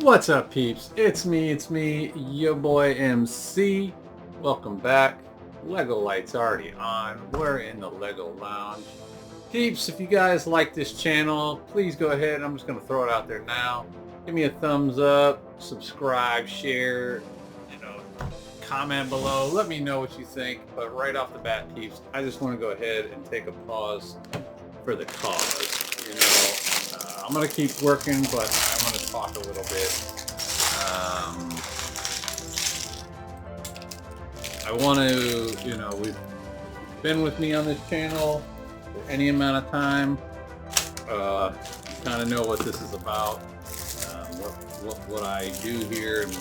What's up, peeps? It's me, your boy MC. Welcome back. Lego Light's already on. We're in the Lego Lounge. Peeps, if you guys like this channel, please go ahead. I'm just going to throw it out there now. Give me a thumbs up, subscribe, share, comment below. Let me know what you think. But right off the bat, peeps, I just want to go ahead and take a pause for the cause. I'm going to keep working, but I want to talk a little bit. I want to, we've been with me on this channel for any amount of time. You kind of know what this is about, what I do here, and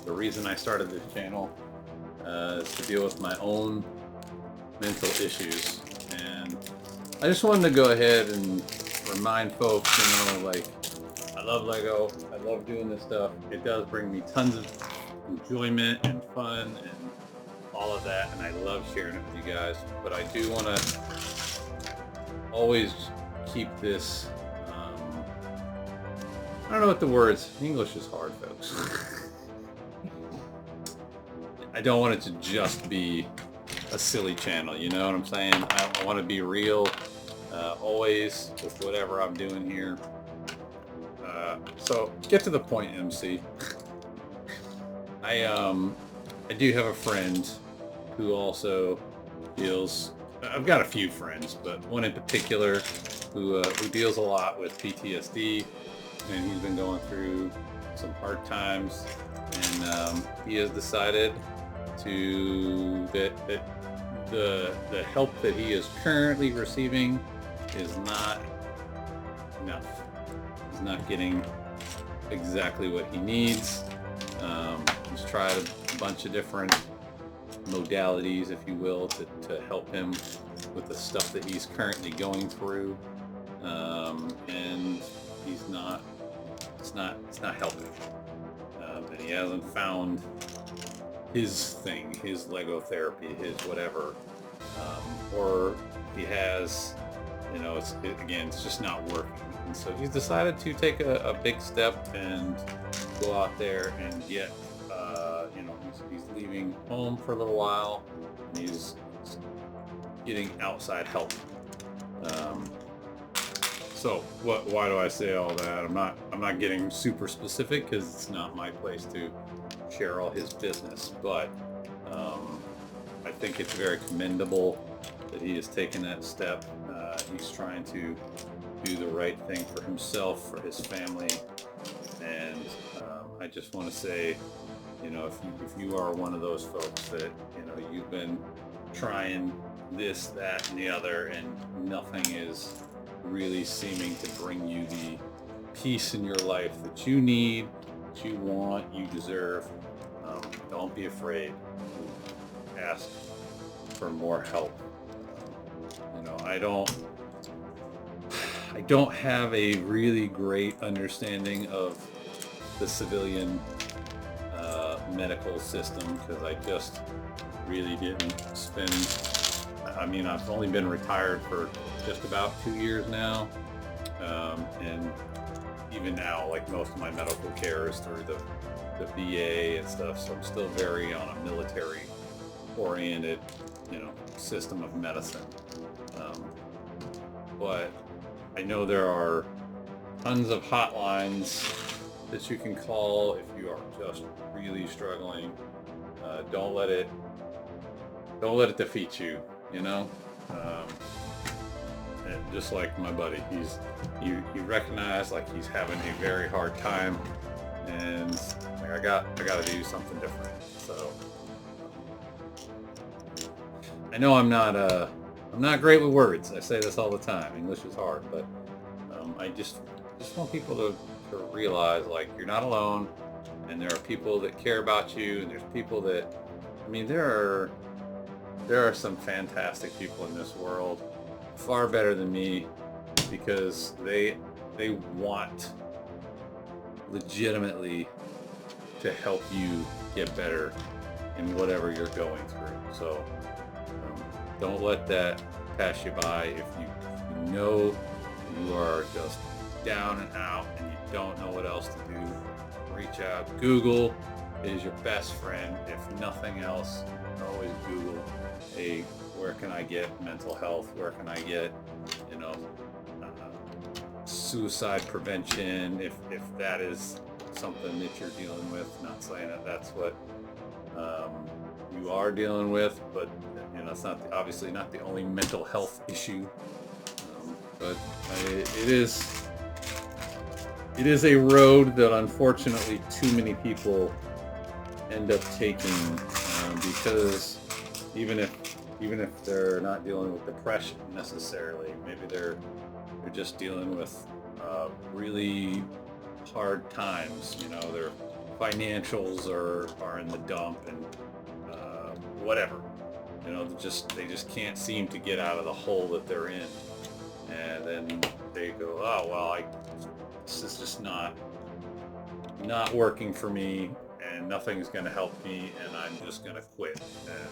the reason I started this channel is to deal with my own mental issues. And I just wanted to go ahead and remind folks, I love Lego. I love doing this stuff. It does bring me tons of enjoyment and fun and all of that, and I love sharing it with you guys. But I do want to always keep this, I don't know what the words, English is hard, folks. I don't want it to just be a silly channel, you know what I'm saying? I want to be real always with whatever I'm doing here. So get to the point, MC. I do have a friend who also deals, I've got a few friends, but one in particular who deals a lot with PTSD, and he's been going through some hard times, and he has decided that the help that he is currently receiving is not enough. He's not getting exactly what he needs. He's tried a bunch of different modalities, if you will, to help him with the stuff that he's currently going through, and it's not helping. And he hasn't found his thing, his Lego therapy, his whatever, or he has, it's just not working. And so he's decided to take a big step and go out there and get, he's leaving home for a little while, and he's getting outside help. So why do I say all that? I'm not getting super specific because it's not my place to share all his business, but I think it's very commendable that he has taken that step. He's trying to do the right thing for himself, for his family, and I just want to say, if you are one of those folks that you've been trying this, that, and the other, and nothing is really seeming to bring you the peace in your life that you need, that you want, you deserve, don't be afraid to ask for more help. I don't have a really great understanding of the civilian medical system, because I just really didn't spend, I've only been retired for just about 2 years now, and even now, like, most of my medical care is through the VA and stuff, so I'm still very on a military oriented system of medicine, but I know there are tons of hotlines that you can call if you are just really struggling. Don't let it defeat you, and just like my buddy, you recognize, like, he's having a very hard time, and like, I got to do something different. So I know I'm not great with words. I say this all the time. English is hard, but I just want people to realize, like, you're not alone, and there are people that care about you, and there's people that, there are some fantastic people in this world, far better than me, because they want legitimately to help you get better in whatever you're going through. So don't let that pass you by. If you know you are just down and out and you don't know what else to do, reach out. Google is your best friend. If nothing else, always Google, hey, where can I get mental health? Where can I get, suicide prevention? If that is something that you're dealing with, not saying that that's what you are dealing with, but it's not obviously not the only mental health issue. But it is a road that unfortunately too many people end up taking, because even if they're not dealing with depression necessarily, maybe they're just dealing with really hard times. Their financials are in the dump, and whatever. They just can't seem to get out of the hole that they're in, and then they go, oh well, this is just not working for me, and nothing's going to help me, and I'm just going to quit. And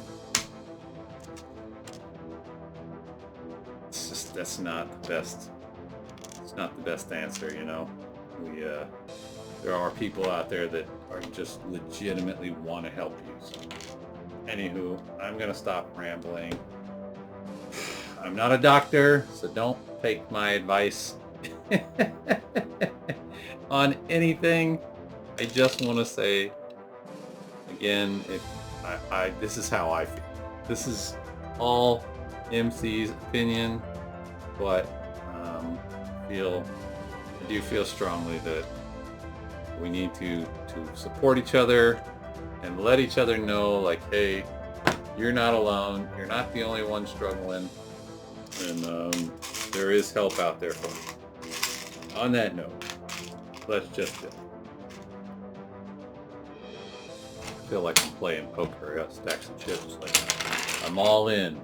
that's not the best. It's not the best answer, there are people out there that are just legitimately want to help you. So, anywho, I'm gonna stop rambling. I'm not a doctor, so don't take my advice on anything. I just want to say again, if this is how I feel. This is all MC's opinion, but I do feel strongly that we need to support each other and let each other know, like, hey, you're not alone. You're not the only one struggling, and there is help out there for you. On that note, let's just do it. I feel like I'm playing poker. I got stacks of chips. Like, I'm all in.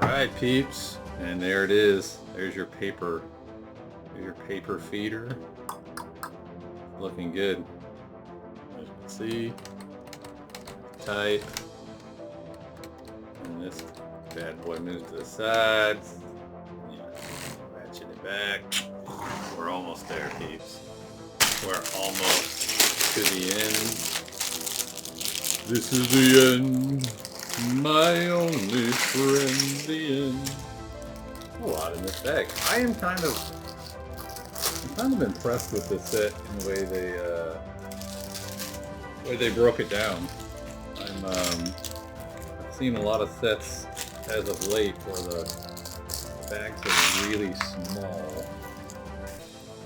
Alright, peeps, and there it is. There's your paper. There's your paper feeder. Looking good. As you can see, tight. And this bad boy moves to the side. Ratchet it back. We're almost there, peeps. We're almost to the end. This is the end. My only friend, the end. A lot in this bag. I am kind of impressed with this set in the way they broke it down. I've seen a lot of sets as of late where the bags are really small,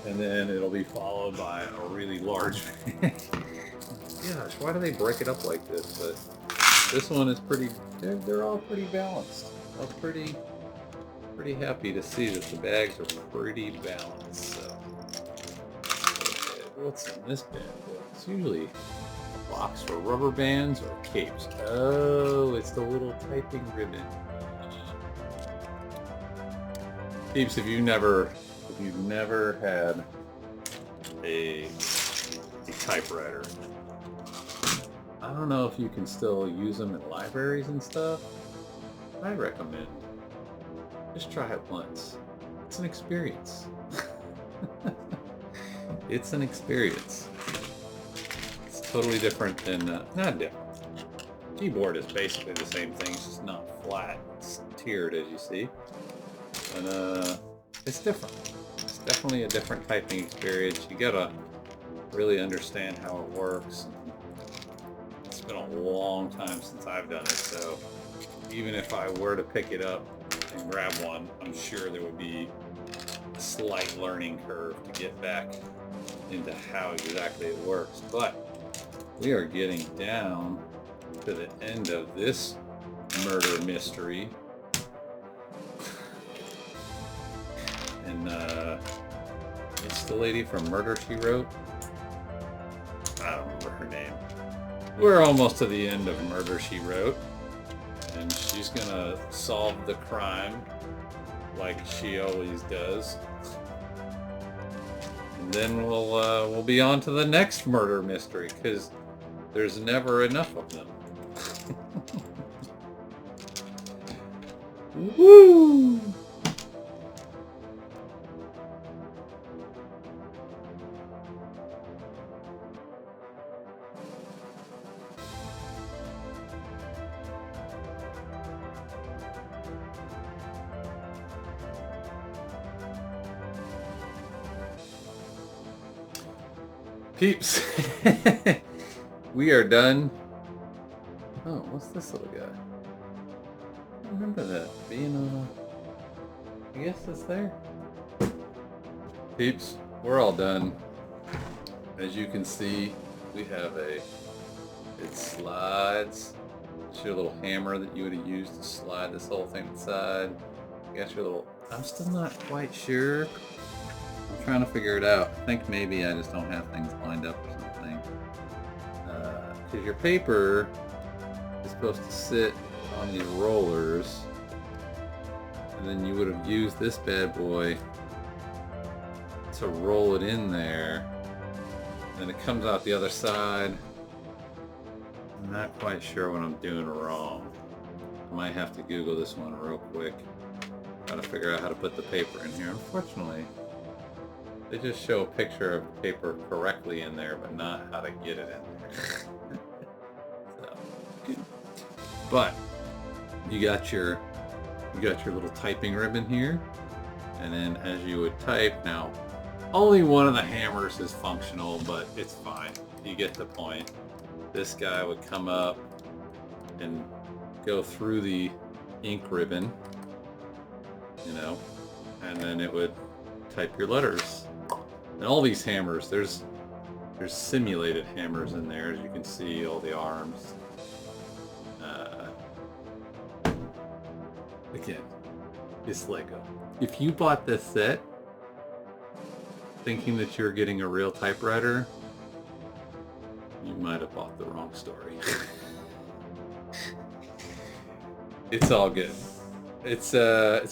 and then it'll be followed by a really large bag. Gosh, why do they break it up like this? But this one is pretty. They're all pretty balanced. I'm pretty happy to see that the bags are pretty balanced. So, okay, what's in this bag? It's usually a box for rubber bands or capes. Oh, it's the little typing ribbon. Peeps, if you've never had a typewriter, I don't know if you can still use them in libraries and stuff. I recommend just try it once. It's an experience. It's an experience. It's totally different than, not different. Keyboard is basically the same thing, it's just not flat. It's tiered, as you see. And it's different. It's definitely a different typing experience. You gotta really understand how it works. It's been a long time since I've done it, so even if I were to pick it up and grab one, I'm sure there would be a slight learning curve to get back into how exactly it works. But we are getting down to the end of this murder mystery. And it's the lady from Murder, She Wrote. I don't remember her name. We're almost to the end of Murder, She Wrote. And she's gonna solve the crime like she always does. And then we'll be on to the next murder mystery, because there's never enough of them. Woo! Peeps, we are done. Oh, what's this little guy? I remember that being on I guess it's there. Peeps, we're all done. As you can see, we have it slides. It's your little hammer that you would have used to slide this whole thing inside. You got your little, I'm still not quite sure. I'm trying to figure it out. I think maybe I just don't have things lined up or something. Because your paper is supposed to sit on these rollers, and then you would have used this bad boy to roll it in there, and it comes out the other side. I'm not quite sure what I'm doing wrong. I might have to Google this one real quick, try to figure out how to put the paper in here. Unfortunately, they just show a picture of the paper correctly in there, but not how to get it in there. So, but you got your little typing ribbon here, and then as you would type, now only one of the hammers is functional, but it's fine. You get the point. This guy would come up and go through the ink ribbon, you know, and then it would type your letters. And all these hammers, there's simulated hammers in there, as you can see, all the arms. Again, it's Lego. If you bought this set thinking that you're getting a real typewriter, you might have bought the wrong story. It's all good. It's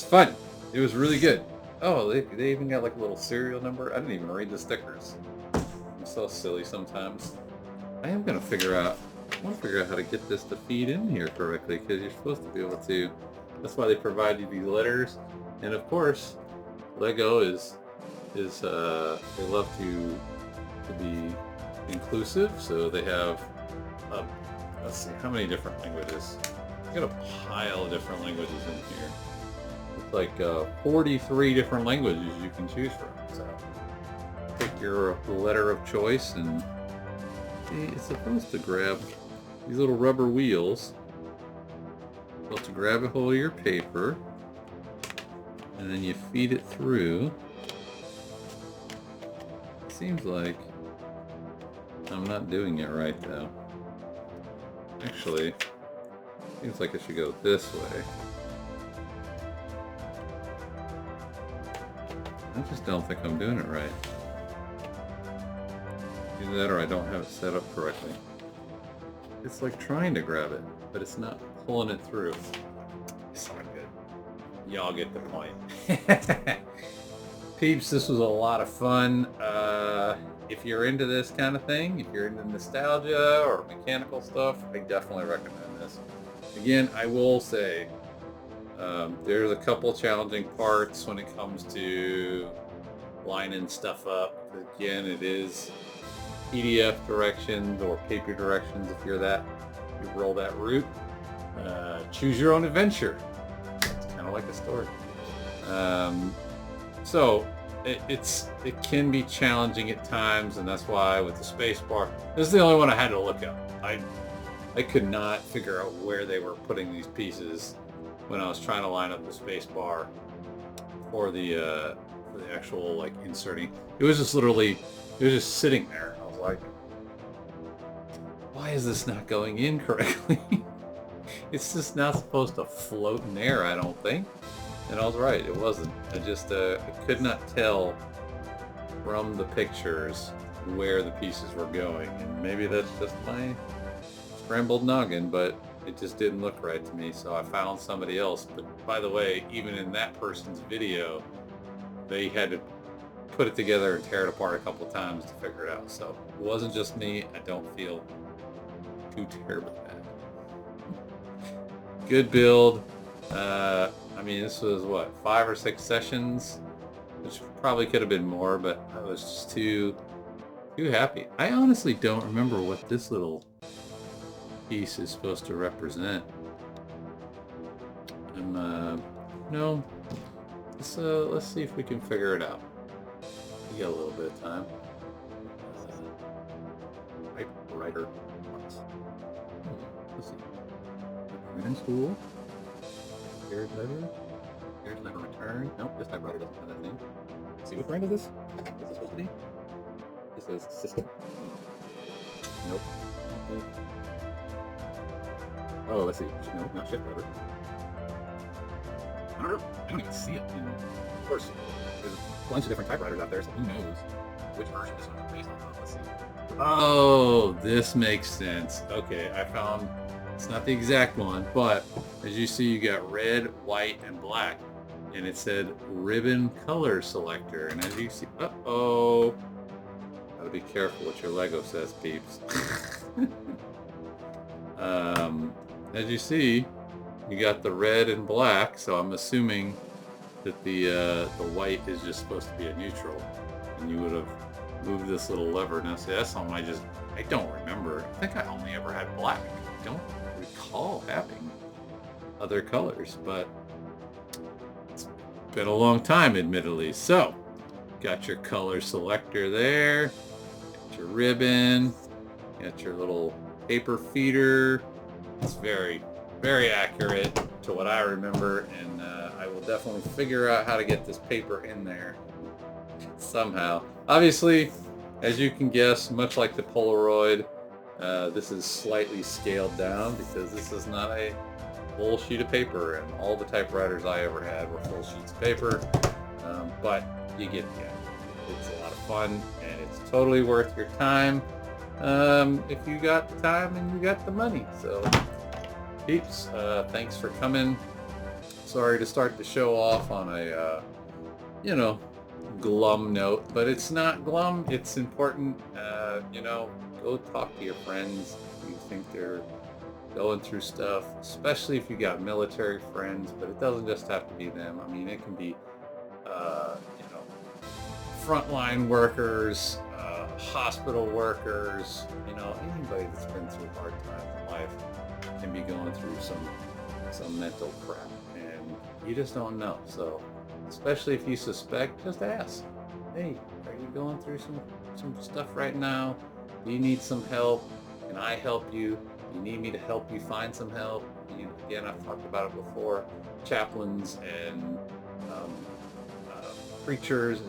fun. It was really good. Oh, they even got like a little serial number. I didn't even read the stickers. I'm so silly sometimes. I want to figure out how to get this to feed in here correctly, because you're supposed to be able to. That's why they provide you these letters. And of course, Lego is they love to be inclusive, so they have let's see, how many different languages? I got a pile of different languages in here. It's like 43 different languages you can choose from. So pick your letter of choice, and it's supposed to grab these little rubber wheels. Supposed to grab a hold of your paper, and then you feed it through. It seems like I'm not doing it right though. Actually, seems like it should go this way. I just don't think I'm doing it right. Either that or I don't have it set up correctly. It's like trying to grab it, but it's not pulling it through. It's not good. Y'all get the point. Peeps, this was a lot of fun. If you're into this kind of thing, if you're into nostalgia or mechanical stuff, I definitely recommend this. Again, I will say, there's a couple challenging parts when it comes to lining stuff up. Again, it is PDF directions or paper directions. If you're you roll that route. Choose your own adventure. It's kind of like a story. So it can be challenging at times, and that's why with the space bar, this is the only one I had to look up. I could not figure out where they were putting these pieces when I was trying to line up the space bar for the actual like inserting. It was just sitting there. I was like, why is this not going in correctly? It's just not supposed to float in air, I don't think. And I was right, it wasn't. I could not tell from the pictures where the pieces were going. And maybe that's just my scrambled noggin, but it just didn't look right to me, so I found somebody else. But by the way, even in that person's video, they had to put it together and tear it apart a couple times to figure it out. So it wasn't just me. I don't feel too terribly bad. Good build. I mean, this was what, 5 or 6 sessions, which probably could have been more, but I was just too happy. I honestly don't remember what this little piece is supposed to represent. No. Let's see if we can figure it out. We got a little bit of time. Typewriter. Let's see. Ribbon spool. Shared lever. Shared lever return. Nope, this typewriter doesn't have that name. Let's see, what brand is this? What's this supposed to be? This is system. Nope. Oh, let's see. No, not shift lever. I don't even see it. Of course, there's a bunch of different typewriters out there, so who knows which version this one is based on. Let's see. Oh, this makes sense. Okay, I found, it's not the exact one, but as you see, you got red, white, and black, and it said ribbon color selector. And as you see, uh-oh, gotta be careful what your Lego says, peeps. As you see, you got the red and black, so I'm assuming that the white is just supposed to be a neutral, and you would have moved this little lever. Now see, that's something I don't remember. I think I only ever had black. I don't recall having other colors, but it's been a long time, admittedly. So, got your color selector there, got your ribbon, got your little paper feeder. It's very, very accurate to what I remember, and I will definitely figure out how to get this paper in there somehow. Obviously, as you can guess, much like the Polaroid, this is slightly scaled down because this is not a full sheet of paper, and all the typewriters I ever had were full sheets of paper, but you get the idea. It's a lot of fun, and it's totally worth your time if you got the time and you got the money. So peeps, thanks for coming. Sorry to start the show off on a glum note, but it's not glum, it's important. Go talk to your friends if you think they're going through stuff, especially if you got military friends, but it doesn't just have to be them. I mean, it can be frontline workers, hospital workers, anybody that's been through hard times in life can be going through some mental crap, and you just don't know. So especially if you suspect, just ask, hey, are you going through some stuff right now? Do you need some help? Can I help you? Do you need me to help you find some help? Again, I've talked about it before. Chaplains and preachers,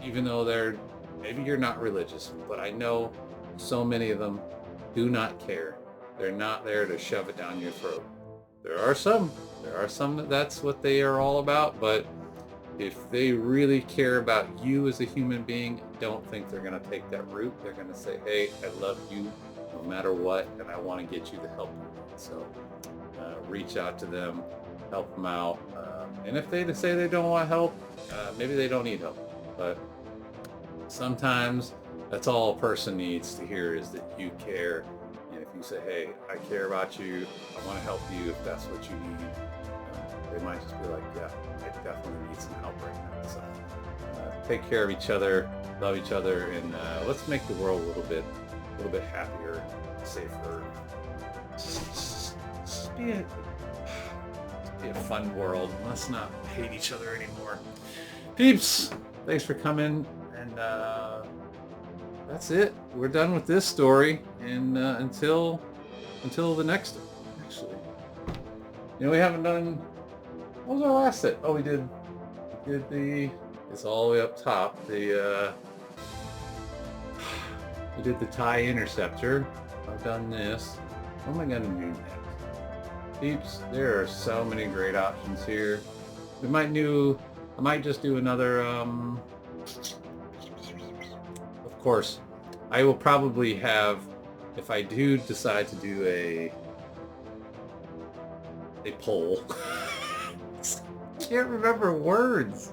even though maybe you're not religious, but I know so many of them do not care. They're not there to shove it down your throat. There are some that's what they are all about, but if they really care about you as a human being, I don't think they're going to take that route. They're going to say, hey, I love you no matter what, and I want to get you the help you need. So reach out to them, help them out. And if they say they don't want help, maybe they don't need help. But sometimes that's all a person needs to hear, is that you care. And if you say, hey, I care about you, I want to help you, if that's what you need, they might just be like, yeah, I definitely need some help right now. So take care of each other, love each other, and let's make the world a little bit happier, safer. Just be a fun world. Let's not hate each other anymore. Peeps, thanks for coming, and that's it. We're done with this story, and until the next one, actually. We haven't done. What was our last set? Oh, we did it's all the way up top. We did the TIE Interceptor. I've done this. What am I gonna do next? Peeps, there are so many great options here. I might just do another, of course, I will probably have, if I do decide to do a poll. I can't remember words.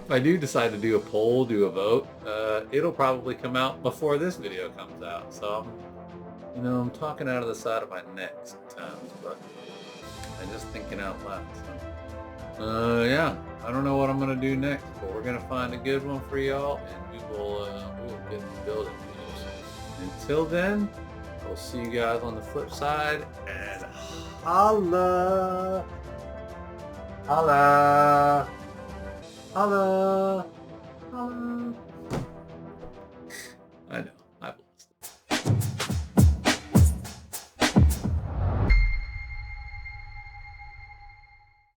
if I do decide to do a poll, do a vote, it'll probably come out before this video comes out. So I'm talking out of the side of my neck sometimes, but I'm just thinking out loud. So, yeah, I don't know what I'm gonna do next, but we're gonna find a good one for y'all, and we will get to building these. Until then, we'll see you guys on the flip side, and holla, holla, holla, holla.